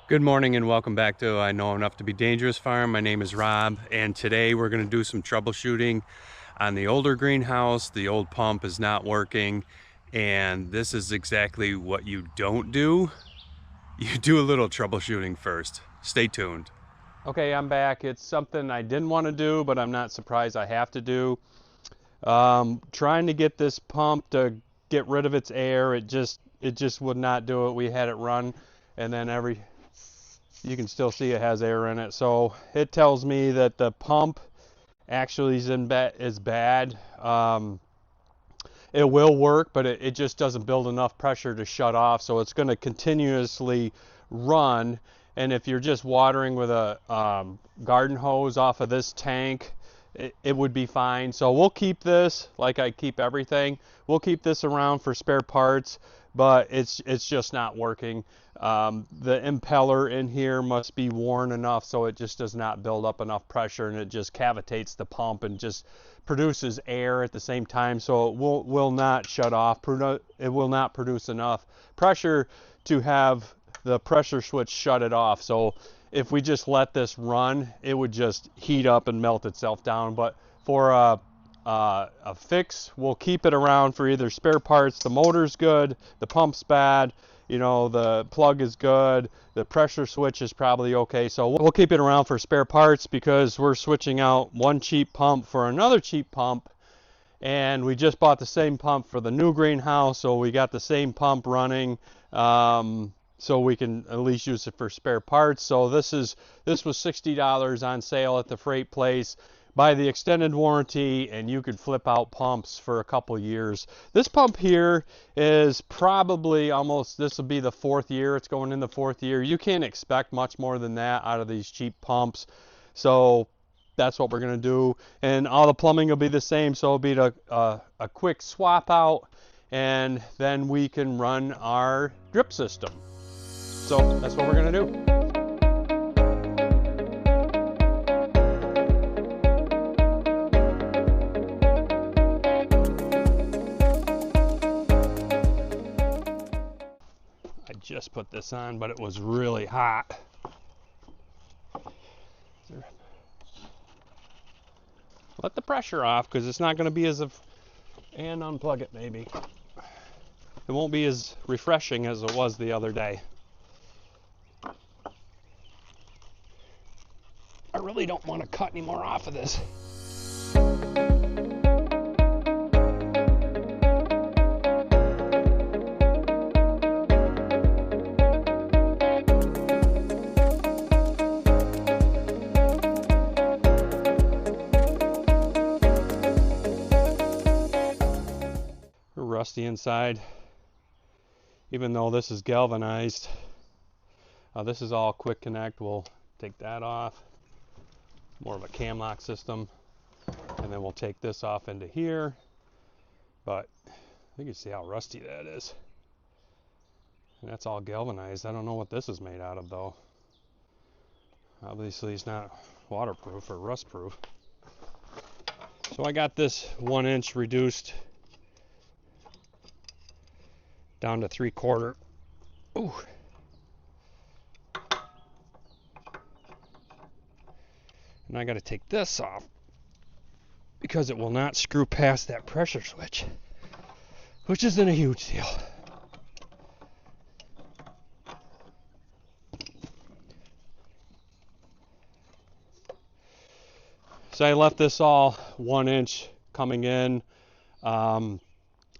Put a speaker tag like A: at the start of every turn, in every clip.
A: Good morning and welcome back to I Know Enough to Be Dangerous Farm. My name is Rob, and today we're going to do some troubleshooting on the older greenhouse. The old pump is not working, and this is exactly what you don't do. You do a little troubleshooting first. Stay tuned. Okay, I'm back. It's something I didn't want to do, but I'm not surprised I have to do. Trying to get this pump to get rid of its air, it just would not do it. We had it run, and then you can still see it has air in it, so it tells me that the pump actually is bad. It will work, but it just doesn't build enough pressure to shut off, so it's going to continuously run. And if you're just watering with a garden hose off of this tank, it would be fine. So we'll keep this, like I keep everything. We'll keep this around for spare parts, but it's just not working. The impeller in here must be worn enough so it just does not build up enough pressure, and it just cavitates the pump and just produces air at the same time, so it will not shut off. It will not produce enough pressure to have the pressure switch shut it off. So if we just let this run, it would just heat up and melt itself down. But for a fix, we'll keep it around for either spare parts. The motor's good, the pump's bad, you know, the plug is good, the pressure switch is probably okay. So we'll keep it around for spare parts because we're switching out one cheap pump for another cheap pump, and we just bought the same pump for the new greenhouse, so we got the same pump running, so we can at least use it for spare parts. So this was $60 on sale at the freight place. Buy the extended warranty and you could flip out pumps for a couple years. This pump here is probably this will be the 4th year. It's going in the 4th year. You can't expect much more than that out of these cheap pumps. So that's what we're going to do. And all the plumbing will be the same. So it'll be a quick swap out, and then we can run our drip system. So that's what we're going to do. I just put this on, but it was really hot. Let the pressure off because it's not going to be and unplug it maybe. It won't be as refreshing as it was the other day. I really don't want to cut any more off of this. Rusty inside, even though this is galvanized. This is all quick connect. We'll take that off. More of a cam lock system, and then we'll take this off into here. But you can see how rusty that is, and that's all galvanized. I don't know what this is made out of though. Obviously it's not waterproof or rust proof. So I got this 1-inch reduced down to 3/4. Ooh. And I got to take this off because it will not screw past that pressure switch, which isn't a huge deal. So I left this all 1-inch coming in.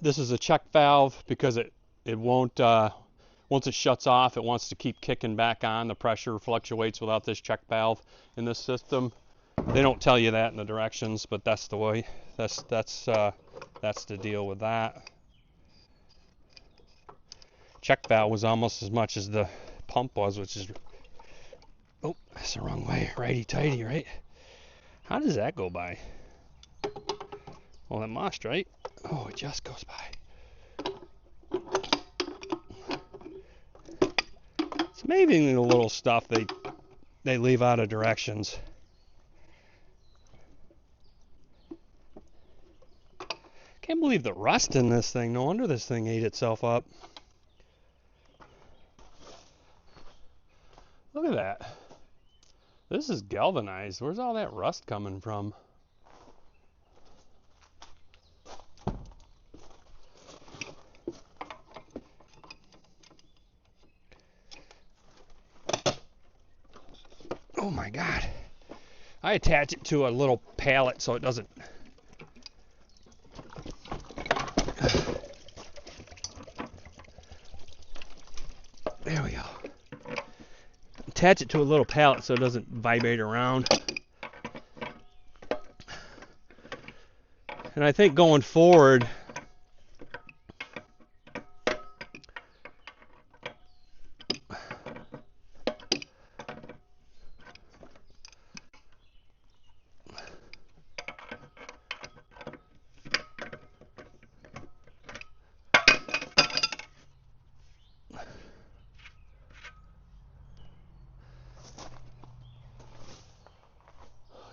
A: This is a check valve because it won't, once it shuts off, it wants to keep kicking back on. The pressure fluctuates without this check valve in this system. They don't tell you that in the directions, but that's the way. That's the deal with that. Check valve was almost as much as the pump was, which is, oh, that's the wrong way. Righty-tighty, right? How does that go by? Well, it must, right? Oh, it just goes by. It's amazing the little stuff they leave out of directions. Can't believe the rust in this thing. No wonder this thing ate itself up. Look at that. This is galvanized. Where's all that rust coming from? Oh my God. I attach it to a little pallet so it doesn't. There we go. Attach it to a little pallet so it doesn't vibrate around. And I think going forward,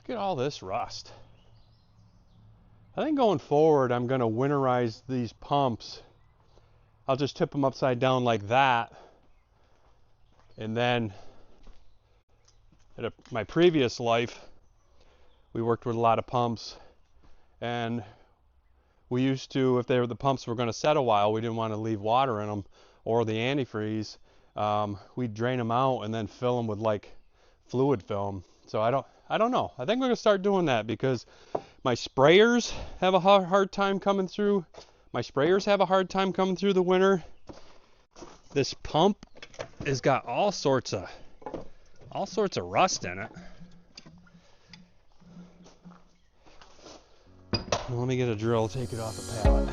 A: look at all this rust. I think going forward, I'm going to winterize these pumps. I'll just tip them upside down like that. And then at my previous life, we worked with a lot of pumps. And we used to, if the pumps were going to set a while, we didn't want to leave water in them or the antifreeze. We'd drain them out and then fill them with like fluid film. So I don't know. I think we're going to start doing that because my sprayers have a hard time coming through. My sprayers have a hard time coming through the winter. This pump has got all sorts of rust in it. Let me get a drill, take it off the pallet.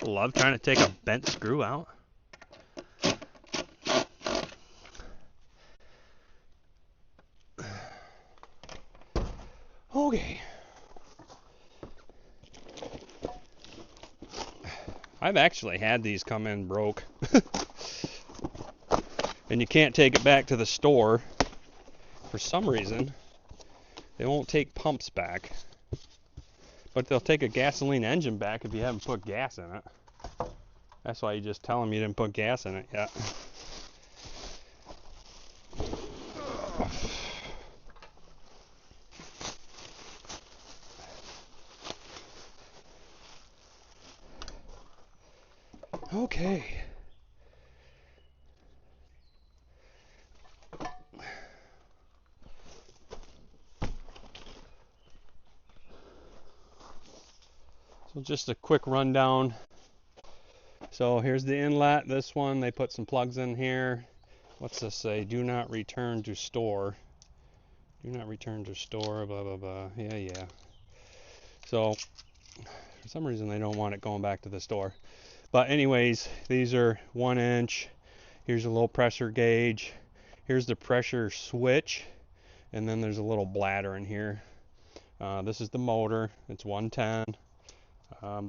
A: I love trying to take a bent screw out. Okay. I've actually had these come in broke. And you can't take it back to the store. For some reason, they won't take pumps back. But they'll take a gasoline engine back if you haven't put gas in it. That's why you just tell them you didn't put gas in it yet. Okay. So just a quick rundown. So here's the inlet. This one, they put some plugs in here. What's this say? Do not return to store. Do not return to store, blah, blah, blah. Yeah. So for some reason they don't want it going back to the store. But anyways, these are 1 inch. Here's a low pressure gauge. Here's the pressure switch. And then there's a little bladder in here. This is the motor. It's 110.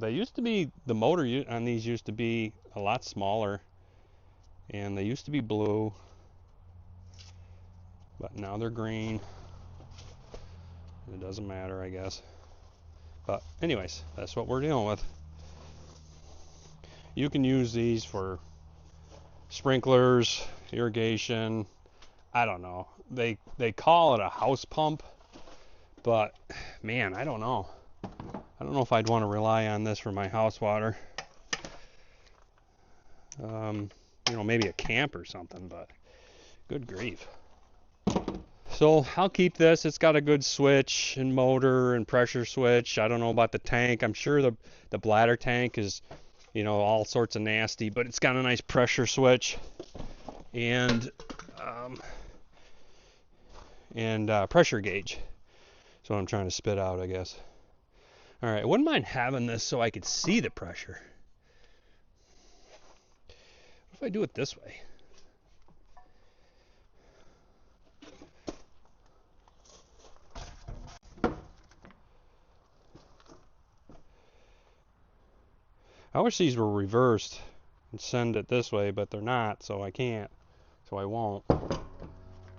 A: They used to be, the motor on these used to be a lot smaller, and they used to be blue, but now they're green. It doesn't matter, I guess. But anyways, that's what we're dealing with. You can use these for sprinklers, irrigation. I don't know. They call it a house pump, but man, I don't know. I don't know if I'd want to rely on this for my house water. Maybe a camp or something, but good grief. So I'll keep this. It's got a good switch and motor and pressure switch. I don't know about the tank. I'm sure the bladder tank is, all sorts of nasty, but it's got a nice pressure switch and pressure gauge. That's what I'm trying to spit out, I guess. All right, I wouldn't mind having this so I could see the pressure. What if I do it this way? I wish these were reversed and send it this way, but they're not, so I can't. So I won't.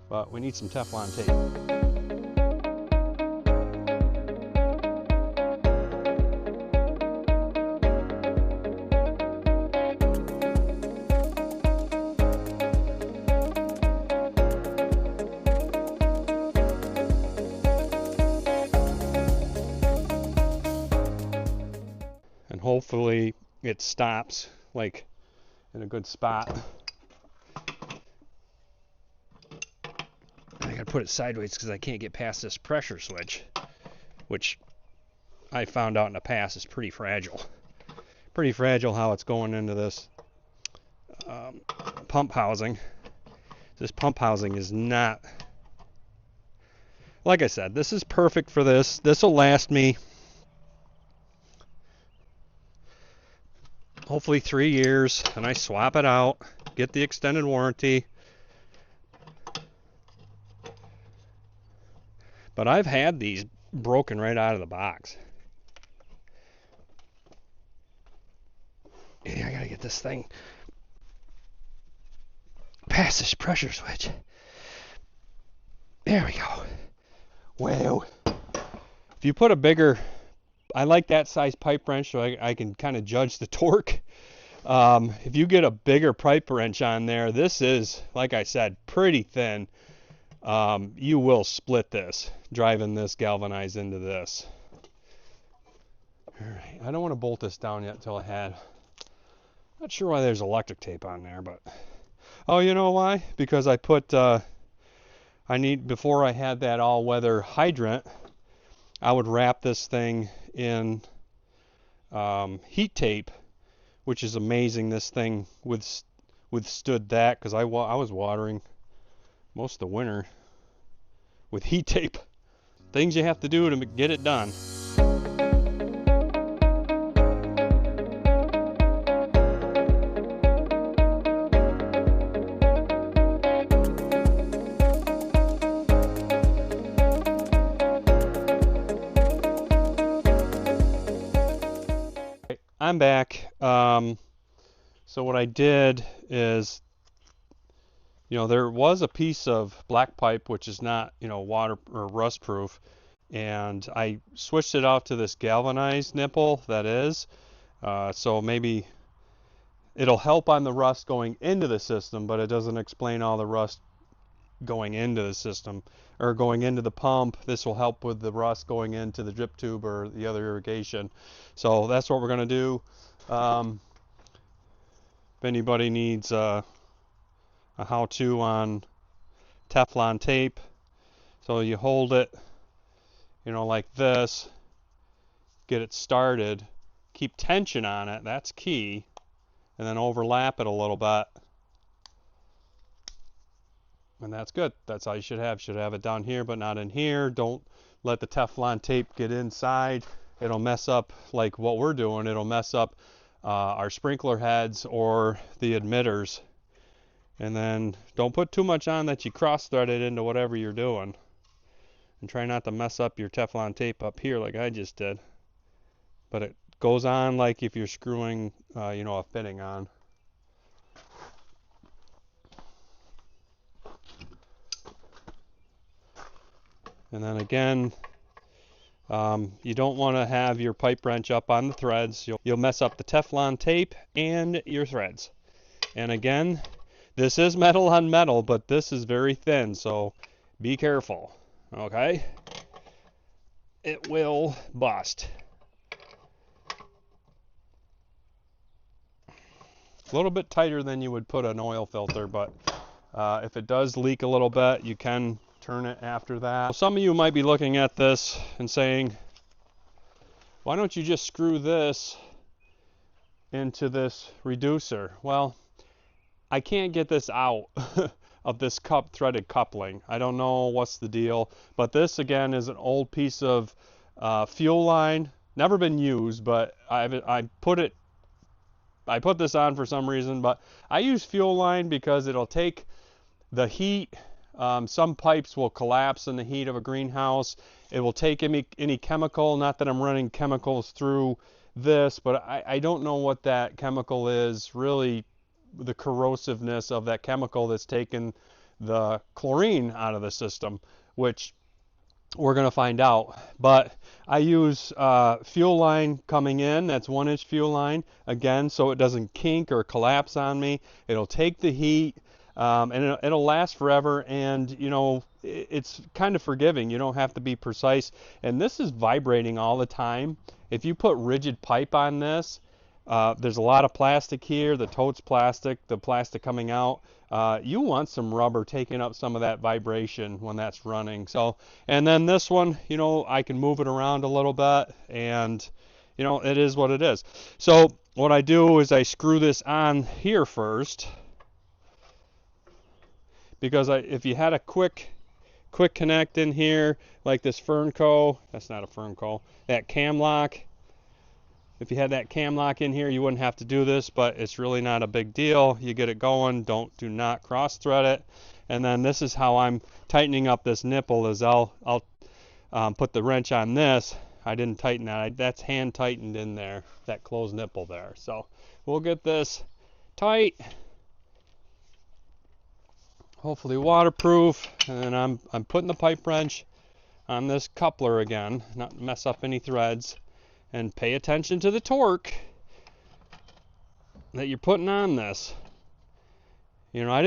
A: But we need some Teflon tape. And hopefully it stops like in a good spot. I gotta put it sideways because I can't get past this pressure switch, which I found out in the past is pretty fragile. Pretty fragile how it's going into this pump housing. This pump housing is not, like I said, this is perfect for this. This will last me hopefully 3 years, and I swap it out, get the extended warranty. But I've had these broken right out of the box. Yeah, I gotta get this thing past this pressure switch. There we go. Wow. If you put a bigger, I like that size pipe wrench so I can kind of judge the torque. If you get a bigger pipe wrench on there, this is, like I said, pretty thin. You will split this, driving this galvanized into this. All right, I don't want to bolt this down yet until I had, not sure why there's electric tape on there, but, oh, you know why? Because I put, before I had that all-weather hydrant, I would wrap this thing in heat tape, which is amazing. This thing withstood that because I was watering most of the winter with heat tape. Things you have to do to get it done. I'm back. So what I did is, there was a piece of black pipe which is not, water or rust proof, and I switched it out to this galvanized nipple that is. So maybe it'll help on the rust going into the system, but it doesn't explain all the rust going into the system or going into the pump. This will help with the rust going into the drip tube or the other irrigation. So that's what we're going to do. If anybody needs a how-to on Teflon tape, so you hold it, like this, get it started, keep tension on it, that's key, and then overlap it a little bit. And that's good. That's all you should have. Should have it down here, but not in here. Don't let the Teflon tape get inside. It'll mess up, like what we're doing, it'll mess up our sprinkler heads or the emitters. And then don't put too much on that you cross-thread it into whatever you're doing. And try not to mess up your Teflon tape up here like I just did. But it goes on like if you're screwing, a fitting on. And then again, you don't want to have your pipe wrench up on the threads. You'll mess up the Teflon tape and your threads. And again, this is metal on metal, but this is very thin, so be careful, okay? It will bust. A little bit tighter than you would put an oil filter, but if it does leak a little bit, you can turn it after that. Some of you might be looking at this and saying, why don't you just screw this into this reducer? Well, I can't get this out of this threaded coupling. I don't know what's the deal, but this again is an old piece of fuel line never been used, but I put this on for some reason, but I use fuel line because it'll take the heat. Some pipes will collapse in the heat of a greenhouse. It will take any chemical, not that I'm running chemicals through this, but I don't know what that chemical is, really the corrosiveness of that chemical that's taken the chlorine out of the system, which we're going to find out. But I use fuel line coming in. That's 1-inch fuel line, again, so it doesn't kink or collapse on me. It'll take the heat, and it'll last forever, and you know, it's kind of forgiving. You don't have to be precise, and this is vibrating all the time. If you put rigid pipe on this, there's a lot of plastic here. The tote's plastic, the plastic coming out. You want some rubber taking up some of that vibration when that's running. So, and then this one, you know, I can move it around a little bit, and you know, it is what it is. So what I do is I screw this on here first, because if you had a quick connect in here, like this Fernco, that's not a Fernco, that cam lock. If you had that cam lock in here, you wouldn't have to do this, but it's really not a big deal. You get it going, do not cross thread it. And then this is how I'm tightening up this nipple, is I'll put the wrench on this. I didn't tighten that. That's hand tightened in there, that closed nipple there. So we'll get this tight, hopefully waterproof. And then I'm putting the pipe wrench on this coupler again, not mess up any threads. And pay attention to the torque that you're putting on this. You know, I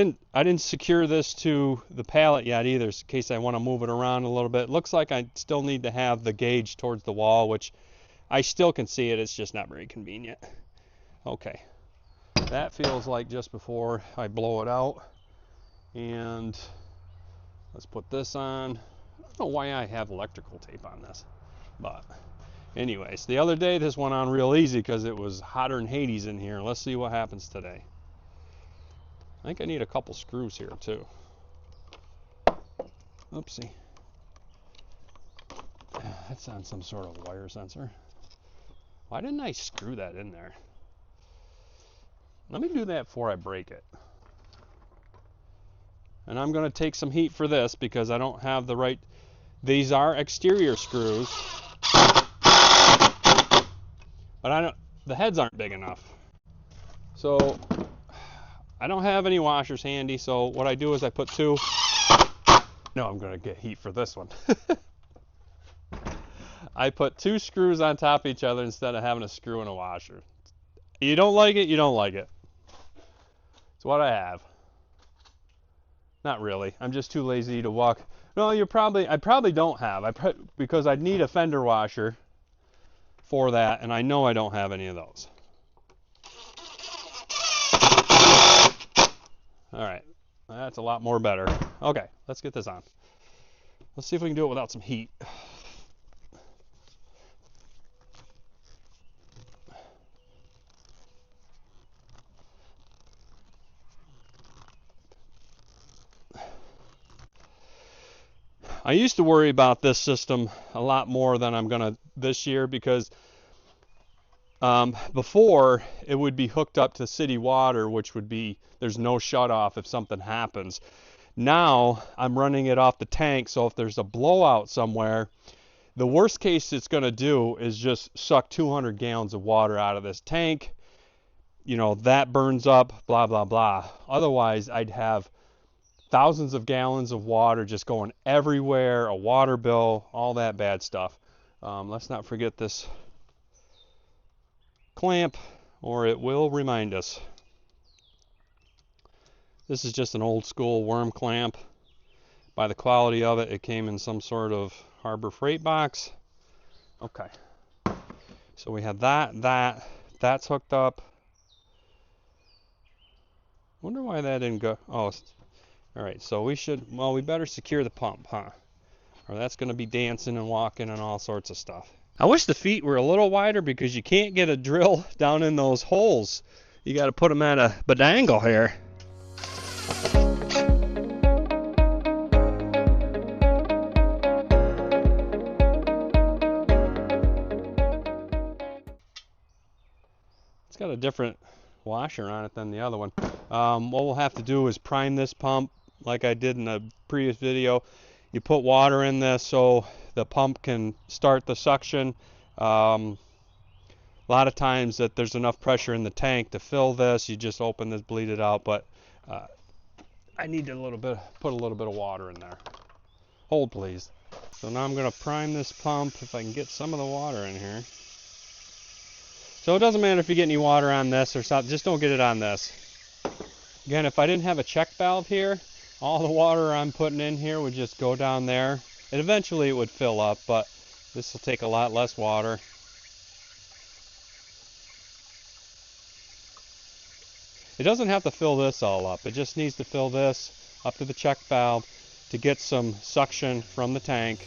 A: didn't secure this to the pallet yet either, in case I want to move it around a little bit. It looks like I still need to have the gauge towards the wall, which I still can see it. It's just not very convenient. Okay, that feels like just before I blow it out. And let's put this on. I don't know why I have electrical tape on this, but anyways, the other day this went on real easy because it was hotter than Hades in here. Let's see what happens today. I think I need a couple screws here too. Oopsie. That's on some sort of wire sensor. Why didn't I screw that in there? Let me do that before I break it. And I'm going to take some heat for this because I don't have the right... These are exterior screws. But the heads aren't big enough. So I don't have any washers handy, so what I do is I put two. No, I'm gonna get heat for this one. I put two screws on top of each other instead of having a screw and a washer. You don't like it, you don't like it. It's what I have. Not really. I'm just too lazy to walk. No, I probably don't have. Because I'd need a fender washer for that, and I know I don't have any of those. All right, that's a lot more better. Okay, let's get this on. Let's see if we can do it without some heat. I used to worry about this system a lot more than I'm gonna this year, because before it would be hooked up to city water, which would be, there's no shut off if something happens. Now I'm running it off the tank, so if there's a blowout somewhere, the worst case it's going to do is just suck 200 gallons of water out of this tank. You know, that burns up, blah, blah, blah. Otherwise, I'd have thousands of gallons of water just going everywhere, a water bill, all that bad stuff. Let's not forget this clamp, or it will remind us. This is just an old school worm clamp. By the quality of it, it came in some sort of Harbor Freight box. Okay, so we have that's hooked up. Wonder why that didn't go. Oh, all right, so we better secure the pump, huh? Or that's going to be dancing and walking and all sorts of stuff. I wish the feet were a little wider, because you can't get a drill down in those holes. You got to put them at a bedangle here. It's got a different washer on it than the other one. What we'll have to do is prime this pump like I did in the previous video. You put water in this so the pump can start the suction. A lot of times that there's enough pressure in the tank to fill this, you just open this, bleed it out, but I need put a little bit of water in there. Hold please. So now I'm going to prime this pump if I can get some of the water in here. So it doesn't matter if you get any water on this or something, just don't get it on this. Again, if I didn't have a check valve here, all the water I'm putting in here would just go down there. And eventually it would fill up, but this will take a lot less water. It doesn't have to fill this all up. It just needs to fill this up to the check valve to get some suction from the tank.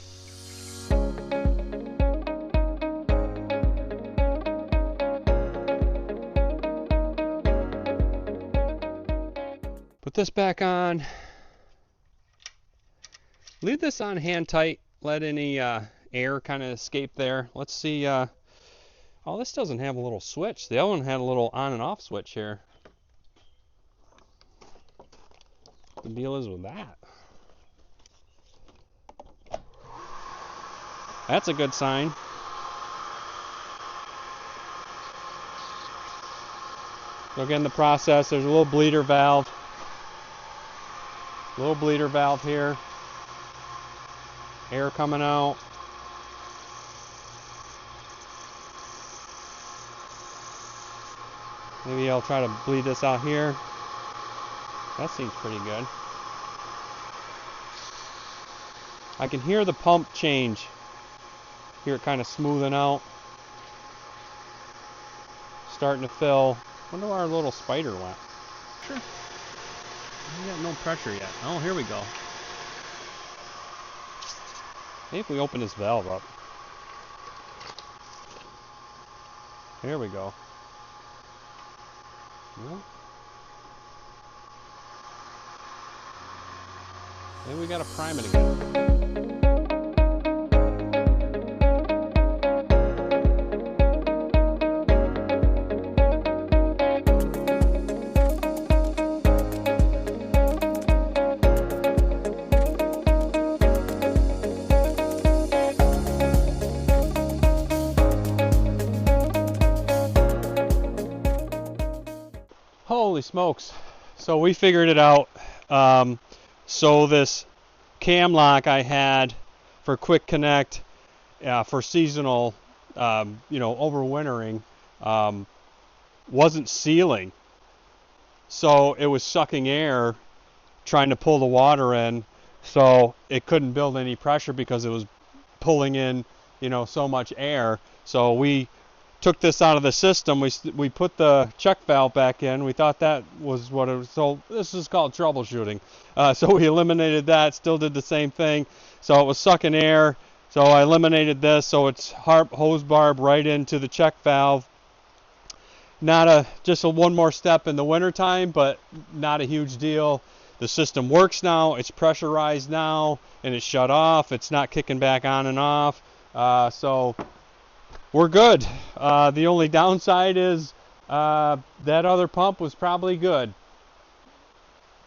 A: Put this back on. Leave this on hand tight. Let any air kind of escape there. Let's see. Oh, this doesn't have a little switch. The other one had a little on and off switch here. What the deal is with that? That's a good sign. So again, the process, there's a little bleeder valve. Little bleeder valve here. Air coming out. Maybe I'll try to bleed this out here. That seems pretty good. I can hear the pump change. Hear it kind of smoothing out. Starting to fill. Wonder where our little spider went. Sure. We got no pressure yet. Oh, here we go. Maybe if we open this valve up. There we go. Well, maybe we gotta prime it again. Holy smokes. So we figured it out. So this cam lock I had for quick connect for seasonal, overwintering, wasn't sealing. So it was sucking air trying to pull the water in. So it couldn't build any pressure because it was pulling in, so much air. So we took this out of the system. We put the check valve back in. We thought that was what it was. So this is called troubleshooting. So we eliminated that. Still did the same thing. So it was sucking air. So I eliminated this. So it's hose barb right into the check valve. Just one more step in the wintertime, but not a huge deal. The system works now. It's pressurized now, and it's shut off. It's not kicking back on and off. So we're good. The only downside is that other pump was probably good.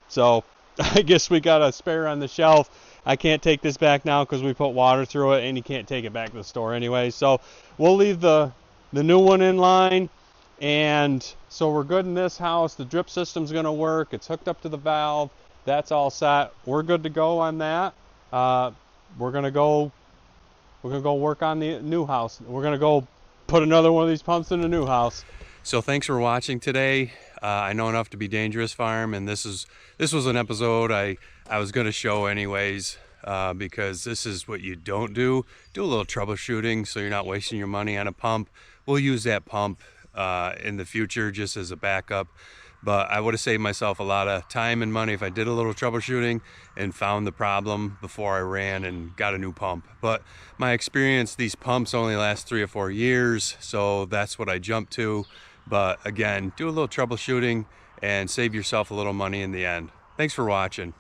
A: So I guess we got a spare on the shelf. I can't take this back now because we put water through it, and you can't take it back to the store anyway. So we'll leave the new one in line. And so we're good in this house. The drip system's going to work. It's hooked up to the valve. That's all set. We're good to go on that. We're going to go work on the new house. We're going to go put another one of these pumps in the new house. So thanks for watching today. I know enough to be dangerous, farm, and this was an episode I was going to show anyways, because this is what you don't do. Do a little troubleshooting so you're not wasting your money on a pump. We'll use that pump in the future just as a backup. But I would have saved myself a lot of time and money if I did a little troubleshooting and found the problem before I ran and got a new pump. But my experience, these pumps only last 3 or 4 years, so that's what I jumped to. But again, do a little troubleshooting and save yourself a little money in the end. Thanks for watching.